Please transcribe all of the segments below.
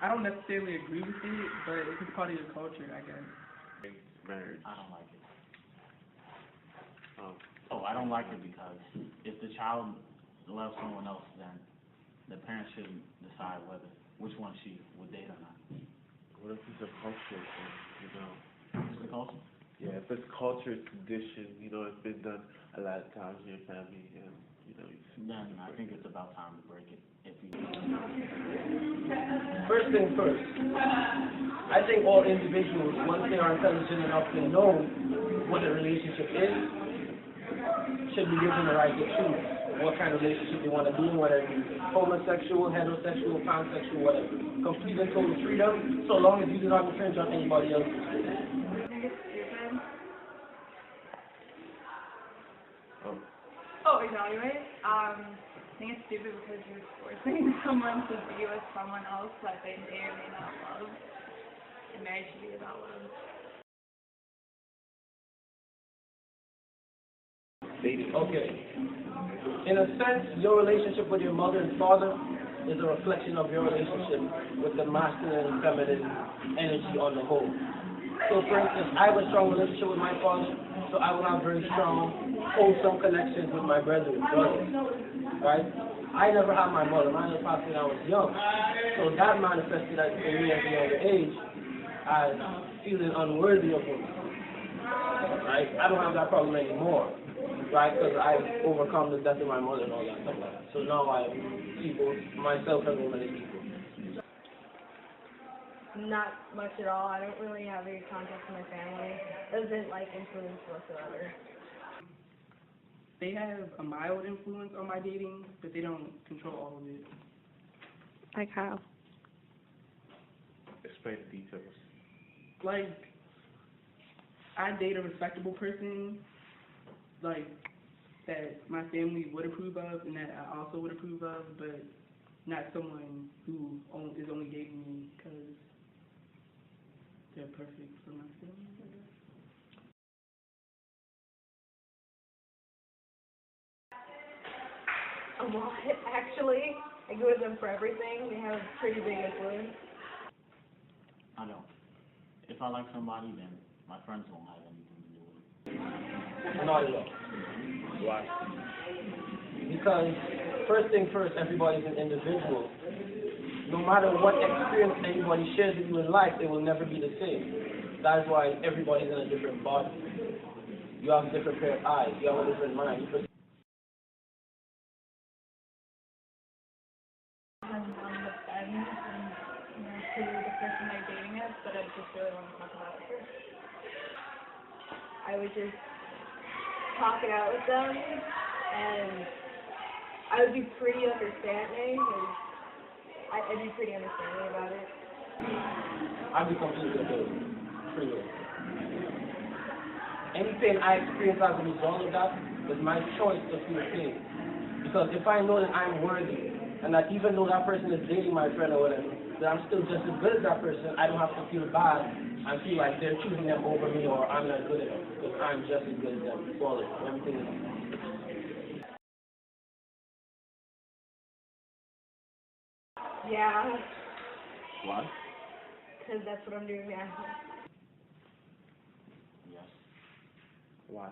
I don't necessarily agree with it, but it's just part of your culture, I guess. Marriage. I don't like it. Oh, I don't like it because if the child loves someone else, then the parents shouldn't decide which one she would date or not. what if it's a culture thing, you know? It's the culture. Yeah, if it's culture, tradition, you know, it's been done a lot of times in your family, and, you know, Then I think it's about time to break it. First thing first, I think all individuals, once they are intelligent enough to know what a relationship is, should be given the right to choose what kind of relationship they want to be in, whether it be homosexual, heterosexual, pansexual, whatever. Complete and total freedom, so long as you do not infringe on anybody else's freedom. Oh, evaluate? I think it's stupid because you're forcing someone to be with someone else that they may or may not love. And marriage should be about love. Okay. In a sense, your relationship with your mother and father is a reflection of your relationship with the masculine and feminine energy on the whole. So for instance, I have a strong relationship with my father, so I will have very strong, wholesome connections with my brothers, right? I never had my mother. My mother passed when I was young. So that manifested in me at a younger age as feeling unworthy of women. Right? I don't have that problem anymore, right? Because I've overcome the death of my mother and all that stuff like that. So now I see both myself and women as equal. Not much at all. I don't really have any contact with my family. Doesn't influence whatsoever. They have a mild influence on my dating, but they don't control all of it. Like how? explain the details. Like, I date a respectable person, like, that my family would approve of and that I also would approve of, but not someone who is only dating me because they're perfect for my family, I guess. A lot, actually. I go with them for everything. They have a pretty big influence. I don't. If I like somebody, then my friends won't have anything to do with it. Not at all. Why? Because first thing first, everybody's an individual. No matter what experience anybody shares with you in life, it will never be the same. That is why everybody's in a different body. You have a different pair of eyes. You have a different mind. I'm on the fence and to the person I'm dating with, but I just really want to talk about it first. I would just talk it out with them, and I would be pretty understanding, and I'd be pretty understanding about it. I'd be completely okay. Free will. Any pain I experience as a result of that is my choice to feel pain. Because if I know that I'm worthy, and that even though that person is dating my friend or whatever, that I'm still just as good as that person, I don't have to feel bad and feel like they're choosing them over me or I'm not good enough, because I'm just as good as them. Follow it. Everything is. Yeah, Why? because that's what I'm doing now. Yes. Why?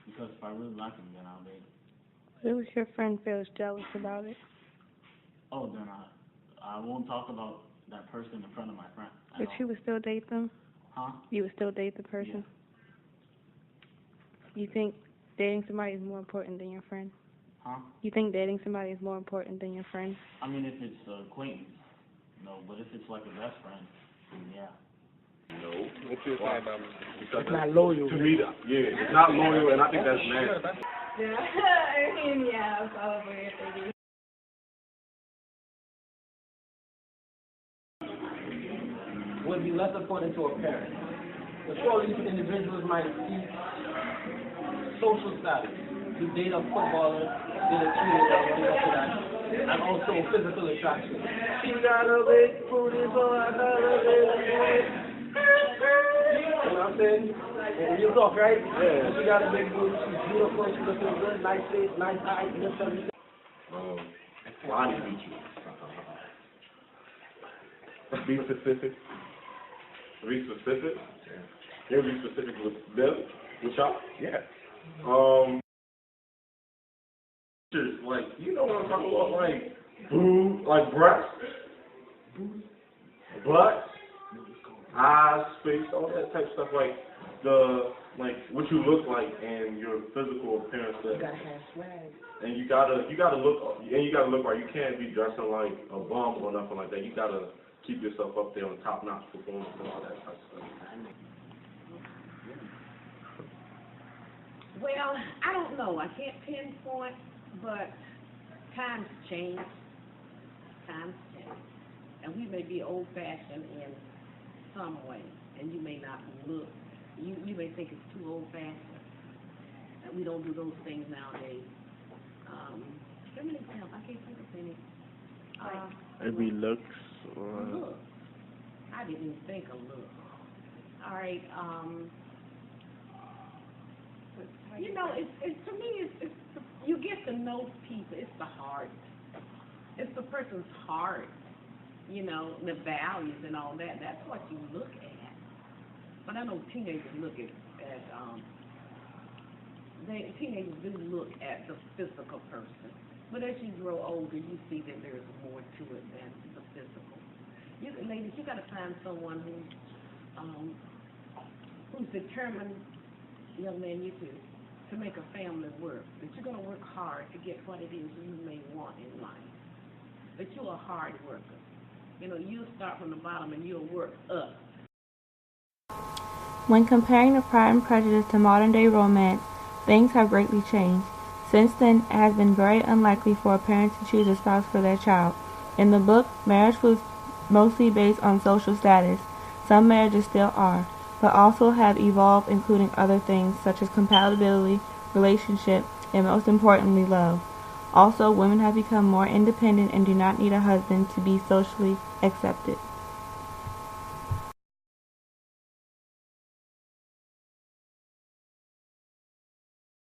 Because if I really like him, then I'll date him. What if your friend feels jealous about it? Oh, then I won't talk about that person in front of my friend. But you would still date them? Huh? You would still date the person? Yeah. You think dating somebody is more important than your friend? Huh? You think dating somebody is more important than your friend? I mean, if it's an acquaintance, no. But if it's like a best friend, then yeah. No. What you're saying about It's not loyal. To me, yeah, it's not loyal, and I think that's nasty. Yeah, I mean, yeah, probably if they do. Would be less important to a parent. But surely individuals might see social status. You date a footballer, date a teenager, running up to that, and also physical attraction. She got a big booty, so I got a big booty. You know what I'm saying? You talk, right? Yeah. She got a big booty, she's beautiful, she's looking good, nice face, nice eyes, lips, everything. Body features. Be specific. Be specific. Can you be specific with them? With y'all? Yeah. Like, you know what I'm talking about? Like, boob, like breasts, butt, eyes, face, all that type of stuff. Like what you look like and your physical appearance. You gotta have swag. And you gotta look right. You can't be dressing like a bum or nothing like that. You gotta keep yourself up there on top-notch performance and all that type of stuff. Well, I don't know. I can't pinpoint, but times change. Times change. And we may be old-fashioned in some way, and you may not look. You may think it's too old-fashioned, and we don't do those things nowadays. Give me an example. I can't think of any. Maybe looks or... Look. I didn't even think of look. All right. You know, it's to me, it's you get to know people. It's the heart. It's the person's heart. You know, the values and all that. That's what you look at. But I know teenagers look at teenagers do look at the physical person. But as you grow older, you see that there's more to it than the physical. Ladies, you got to find someone who's determined, young man, you too, to make a family work. That you're going to work hard to get what it is you may want in life. That you're a hard worker. You know, you'll start from the bottom and you'll work up. When comparing the Pride and Prejudice to modern-day romance, things have greatly changed. Since then, it has been very unlikely for a parent to choose a spouse for their child. In the book, marriage was mostly based on social status. Some marriages still are, but also have evolved, including other things such as compatibility, relationship, and most importantly, love. Also, women have become more independent and do not need a husband to be socially accepted.